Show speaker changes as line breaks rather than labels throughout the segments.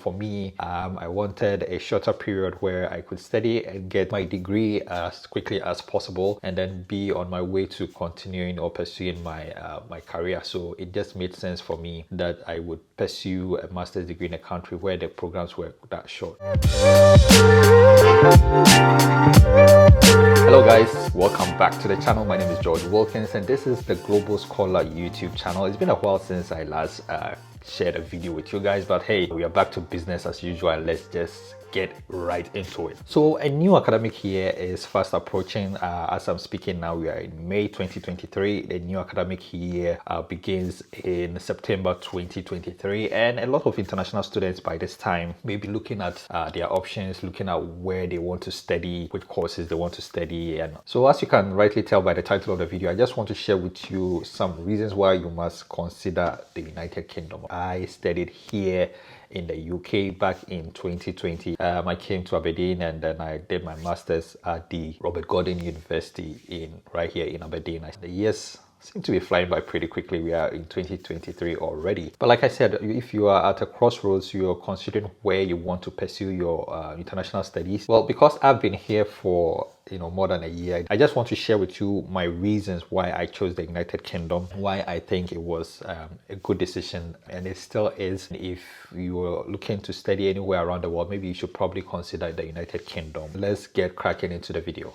For me, I wanted a shorter period where I could study and get my degree as quickly as possible and then be on my way to continuing or pursuing my career. So it just made sense for me that I would pursue a master's degree in a country where the programs were that short. Hello guys, welcome back to the channel. My name is George Wilkins and this is the Global Scholar YouTube channel. It's been a while since I last shared a video with you guys, but hey, we are back to business as usual. Let's just get right into it. So a new academic year is fast approaching. As I'm speaking now, we are in May 2023. The new academic year begins in September 2023, and a lot of international students by this time may be looking at their options, looking at where they want to study, which courses they want to study. And so as you can rightly tell by the title of the video, I just want to share with you some reasons why you must consider the United Kingdom. I studied here in the UK back in 2020. I came to Aberdeen and then I did my master's at the Robert Gordon University right here in Aberdeen. The years seem to be flying by pretty quickly. We are in 2023 already. But like I said, if you are at a crossroads, you're considering where you want to pursue your international studies. Well, because I've been here for more than a year, I just want to share with you my reasons why I chose the United Kingdom, why I think it was a good decision, and it still is. If you're looking to study anywhere around the world, maybe you should probably consider the United Kingdom. Let's get cracking into the video.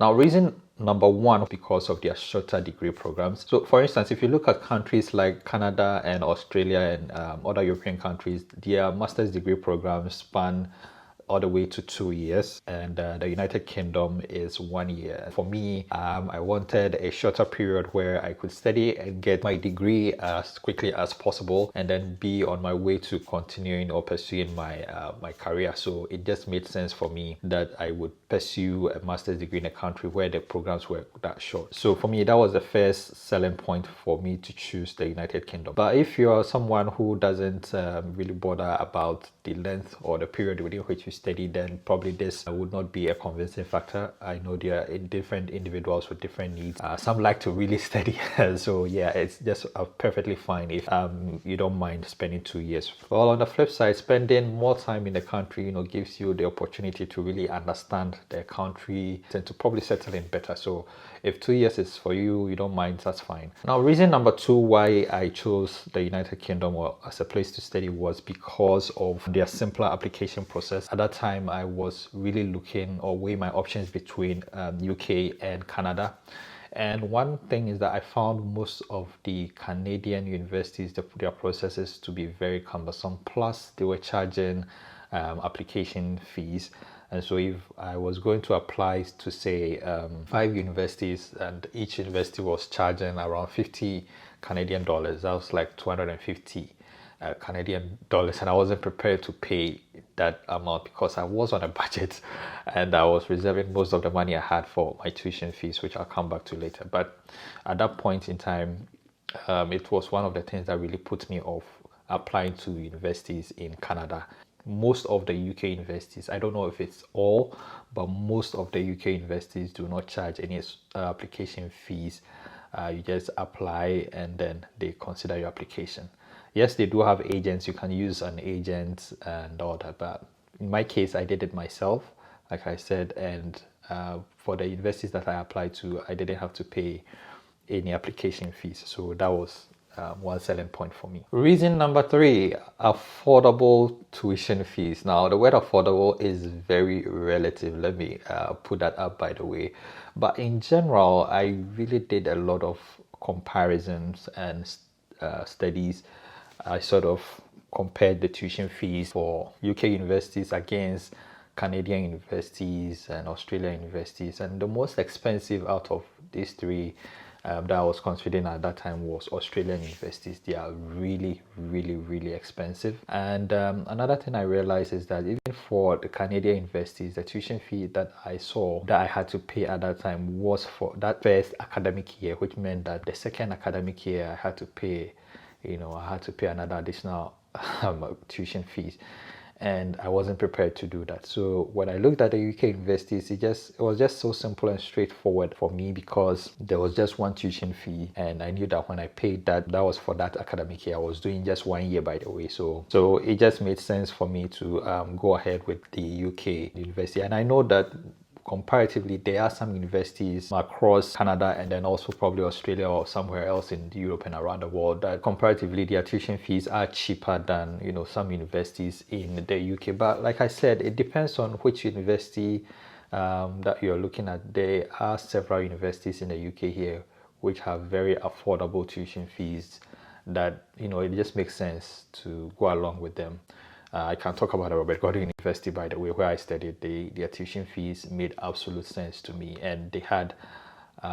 Now, reason number one, because of their shorter degree programs. So for instance, if you look at countries like Canada and Australia and other European countries, their master's degree programs span all the way to 2 years, and the United Kingdom is 1 year. For me, I wanted a shorter period where I could study and get my degree as quickly as possible and then be on my way to continuing or pursuing my career. So it just made sense for me that I would pursue a master's degree in a country where the programs were that short. So for me, that was the first selling point for me to choose the United Kingdom. But if you're someone who doesn't really bother about the length or the period within which you study, then probably this would not be a convincing factor. I know there are different individuals with different needs. Some like to really study, so yeah, it's just perfectly fine if you don't mind spending 2 years. Well, on the flip side, spending more time in the country gives you the opportunity to really understand the country and to probably settle in better. So if 2 years is for you, you don't mind, that's fine. Now, reason number two why I chose the United Kingdom as a place to study was because of their simpler application process. At that time, I was really looking or weighing my options between UK and Canada. And one thing is that I found most of the Canadian universities, their processes to be very cumbersome. Plus, they were charging application fees. And so if I was going to apply to say 5 universities and each university was charging around 50 Canadian dollars, that was like 250 Canadian dollars, and I wasn't prepared to pay that amount because I was on a budget and I was reserving most of the money I had for my tuition fees, which I'll come back to later. But at that point in time, it was one of the things that really put me off applying to universities in Canada. Most of the UK universities, I don't know if it's all, but most of the UK universities do not charge any application fees. You just apply and then they consider your application. Yes, they do have agents. You can use an agent and all that, but in my case, I did it myself, like I said, and for the universities that I applied to, I didn't have to pay any application fees. So that was one selling point for me. Reason number three, affordable tuition fees. Now, the word affordable is very relative. Let me put that up, by the way. But in general, I really did a lot of comparisons and studies. I sort of compared the tuition fees for UK universities against Canadian universities and Australian universities, and the most expensive out of these three that I was considering at that time was Australian universities. They are really, really, really expensive. And another thing I realized is that even for the Canadian universities, the tuition fee that I saw that I had to pay at that time was for that first academic year, which meant that the second academic year I had to pay, I had to pay another additional tuition fees. and I wasn't prepared to do that. So when I looked at the UK universities, it was just so simple and straightforward for me, because there was just one tuition fee, and I knew that when I paid that, that was for that academic year. I was doing just 1 year, by the way. So it just made sense for me to go ahead with the UK university. And I know that comparatively, there are some universities across Canada and then also probably Australia or somewhere else in Europe and around the world that comparatively their tuition fees are cheaper than, you know, some universities in the UK. But like I said, it depends on which university that you're looking at. There are several universities in the UK here which have very affordable tuition fees that, you know, it just makes sense to go along with them. I can talk about Robert Gordon University, by the way, where I studied. Their tuition fees made absolute sense to me, and they had, you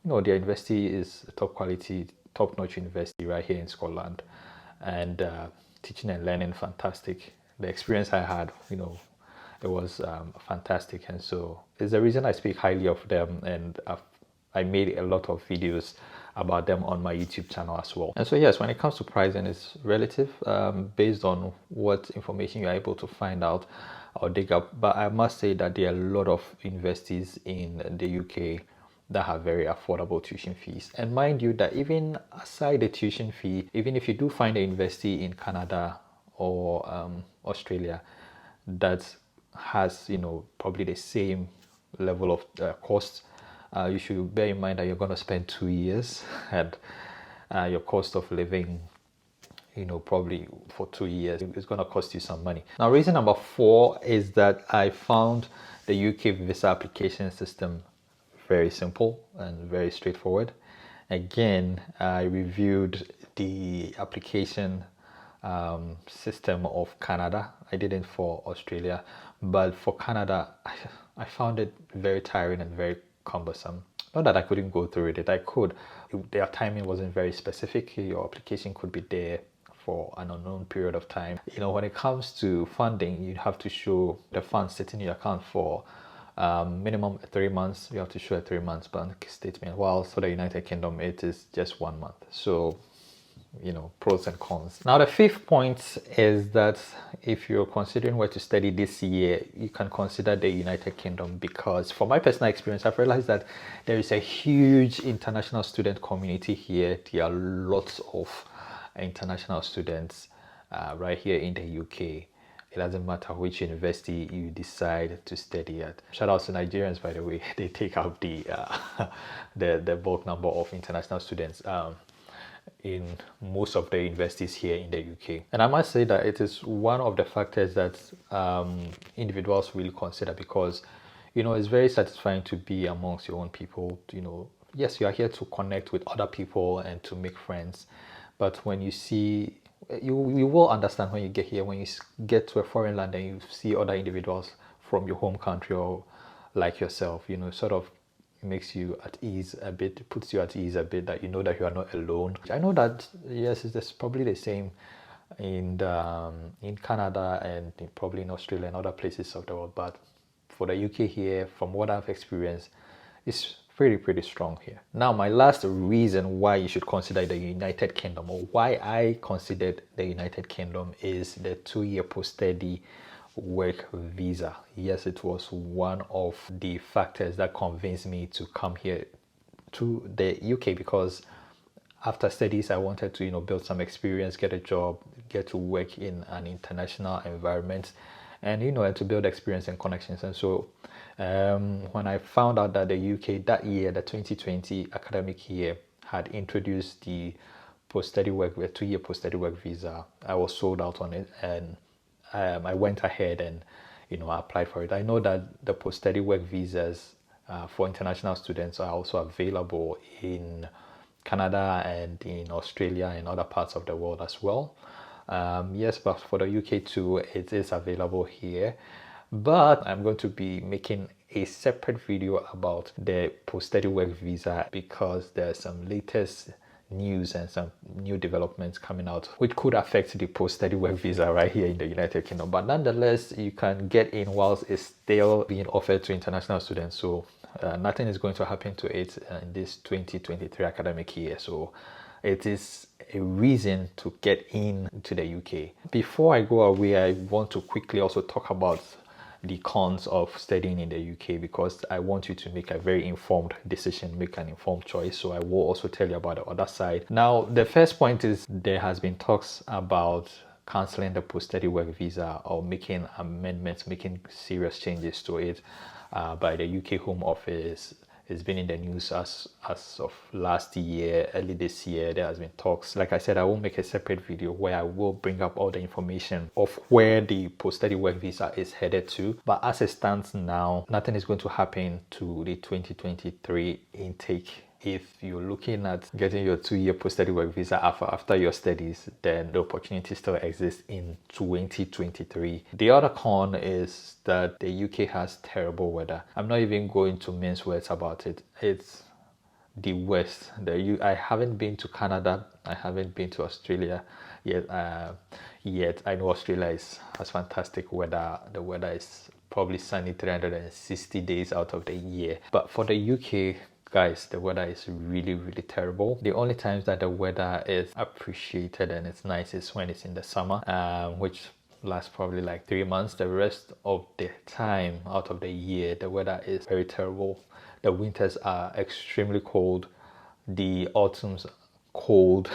know, their university is top quality, top-notch university right here in Scotland, and teaching and learning fantastic. The experience I had, you know, it was fantastic, and so it's the reason I speak highly of them, and I made a lot of videos about them on my YouTube channel as well. And so yes, when it comes to pricing, it's relative based on what information you're able to find out or dig up. But I must say that there are a lot of universities in the UK that have very affordable tuition fees. And mind you that even aside the tuition fee, even if you do find a university in Canada or Australia that has, you know, probably the same level of costs, you should bear in mind that you're going to spend 2 years, and your cost of living, you know, probably for 2 years, it's going to cost you some money. Now, reason number 4 is that I found the UK visa application system very simple and very straightforward. Again, I reviewed the application system of Canada. I didn't for Australia, but for Canada, I found it very tiring and very cumbersome. Not that I couldn't go through it, I could. Their timing wasn't very specific. Your application could be there for an unknown period of time. You know, when it comes to funding, you have to show the funds sitting in your account for minimum 3 months. You have to show a 3 months bank statement, while for the United Kingdom it is just 1 month. So, you know, pros and cons. Now, the 5th point is that if you're considering where to study this year, you can consider the United Kingdom, because from my personal experience, I've realized that there is a huge international student community here. There are lots of international students right here in the UK. It doesn't matter which university you decide to study at. Shout out to Nigerians, by the way. They take up the bulk number of international students in most of the universities here in the UK. And I must say that it is one of the factors that individuals will consider, because, you know, it's very satisfying to be amongst your own people. You know, yes, you are here to connect with other people and to make friends, but when you see, you will understand when you get here, when you get to a foreign land and you see other individuals from your home country or like yourself, you know, sort of makes you at ease a bit, puts you at ease a bit, that you know that you are not alone. I know that, yes, it's probably the same in Canada and probably in Australia and other places of the world, but for the UK here, from what I've experienced, it's pretty strong here. Now, my last reason why you should consider the United Kingdom, or why I considered the United Kingdom, is the 2-year post-study work visa. Yes, it was one of the factors that convinced me to come here to the UK, because after studies I wanted to, you know, build some experience, get a job, get to work in an international environment, and, you know, and to build experience and connections. And so when I found out that the UK that year, the 2020 academic year, had introduced the post-study work, a 2-year post-study work visa, I was sold out on it, and I went ahead and, you know, I applied for it. I know that the post-study work visas for international students are also available in Canada and in Australia and other parts of the world as well. Yes, but for the UK too, it is available here. But I'm going to be making a separate video about the post-study work visa, because there's some latest news and some new developments coming out which could affect the post-study work visa right here in the United Kingdom. But nonetheless, you can get in whilst it's still being offered to international students. So nothing is going to happen to it in this 2023 academic year. So it is a reason to get into the UK. Before I go away, I want to quickly also talk about the cons of studying in the UK, because I want you to make a very informed decision, make an informed choice. So I will also tell you about the other side. Now, the first point is there has been talks about cancelling the post-study work visa or making amendments, making serious changes to it by the UK Home Office. It's been in the news as of last year, early this year. There has been talks. Like I said, I will make a separate video where I will bring up all the information of where the post-study work visa is headed to. But as it stands now, nothing is going to happen to the 2023 intake. If you're looking at getting your 2-year post-study work visa after your studies, then the opportunity still exists in 2023. The other con is that the UK has terrible weather. I'm not even going to mince words about it. It's the worst. I haven't been to Canada. I haven't been to Australia yet. I know Australia has fantastic weather. The weather is probably sunny 360 days out of the year. But for the UK, guys, the weather is really, really terrible. The only times that the weather is appreciated and it's nice is when it's in the summer, which lasts probably like 3 months. The rest of the time out of the year, the weather is very terrible. The winters are extremely cold. The autumns cold.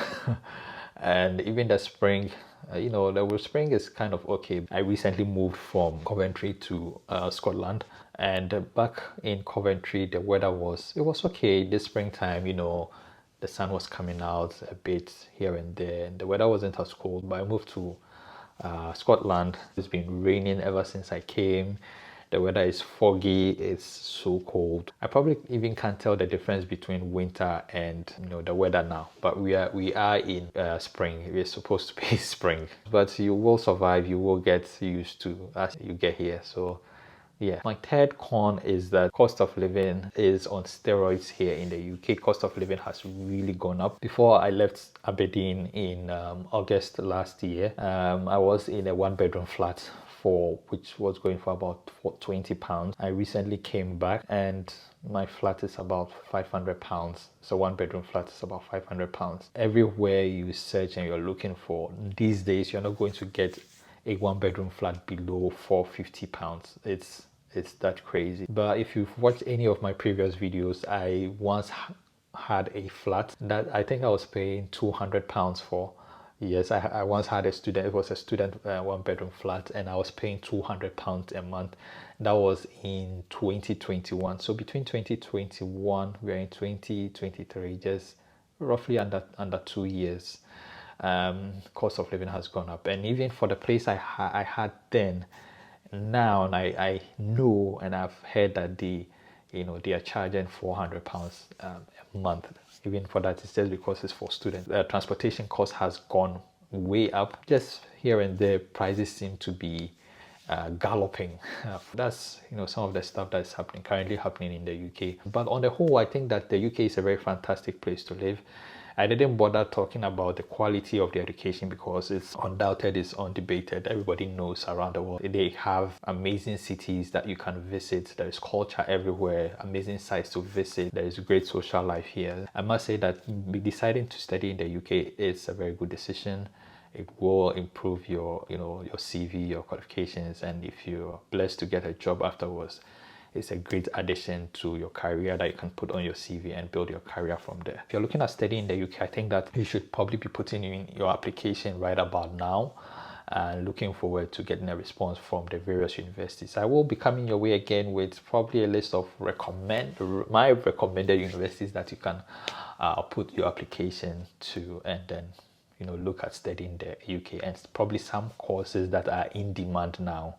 And even the spring, the spring is kind of okay. I recently moved from Coventry to Scotland, and back in Coventry the weather was okay this springtime. The sun was coming out a bit here and there, and the weather wasn't as cold. But I moved to Scotland. It's been raining ever since I came. The weather is foggy, it's so cold. I probably even can't tell the difference between winter and the weather now. But we are in spring. We're supposed to be spring. But you will survive, you will get used to as you get here. So yeah. My third con is that cost of living is on steroids here in the UK. Cost of living has really gone up. Before I left Aberdeen in August last year, I was in a 1-bedroom flat which was going for about £20. I recently came back and my flat is about £500. So 1-bedroom flat is about £500. Everywhere you search and you're looking for these days, you're not going to get a 1-bedroom flat below £450. It's that crazy. But if you've watched any of my previous videos, I once had a flat that I think I was paying £200 for. Yes, I once had a student. It was a student 1-bedroom flat, and I was paying £200 a month. That was in 2021. So between 2021, we're in 2023, just roughly under 2 years. Cost of living has gone up, and even for the place I had then, now I know and I've heard that they are charging £400 a month. Even for that, it's just because it's for students. Transportation cost has gone way up. Just here and there, prices seem to be galloping. That's some of the stuff that's currently happening in the UK. But on the whole, I think that the UK is a very fantastic place to live. I didn't bother talking about the quality of the education because it's undoubted, it's undebated. Everybody knows around the world. They have amazing cities that you can visit. There is culture everywhere, amazing sites to visit. There is great social life here. I must say that deciding to study in the UK is a very good decision. It will improve your CV, your qualifications, and if you're blessed to get a job afterwards, it's a great addition to your career that you can put on your CV and build your career from there. If you're looking at studying in the UK, I think that you should probably be putting in your application right about now and looking forward to getting a response from the various universities. I will be coming your way again with probably a list of my recommended universities that you can put your application to, and then look at studying the UK, and probably some courses that are in demand now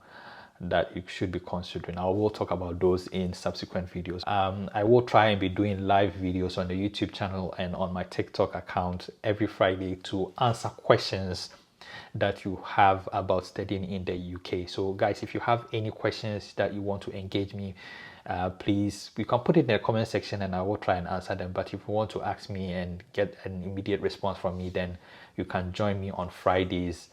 that you should be considering. I will talk about those in subsequent videos. I will try and be doing live videos on the YouTube channel and on my TikTok account every Friday to answer questions that you have about studying in the UK. So guys, if you have any questions that you want to engage me, please, you can put it in the comment section and I will try and answer them. But if you want to ask me and get an immediate response from me, then you can join me on Fridays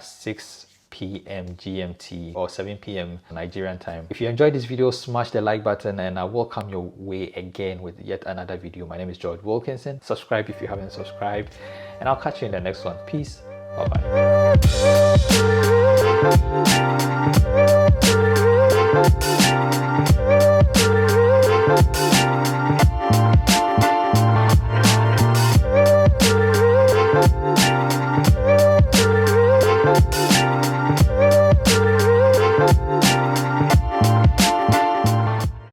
6 p.m. GMT or 7 p.m. Nigerian time. If you enjoyed this video, smash the like button, and I will come your way again with yet another video. My name is George Wilkinson. Subscribe if you haven't subscribed, and I'll catch you in the next one. Peace. Bye bye.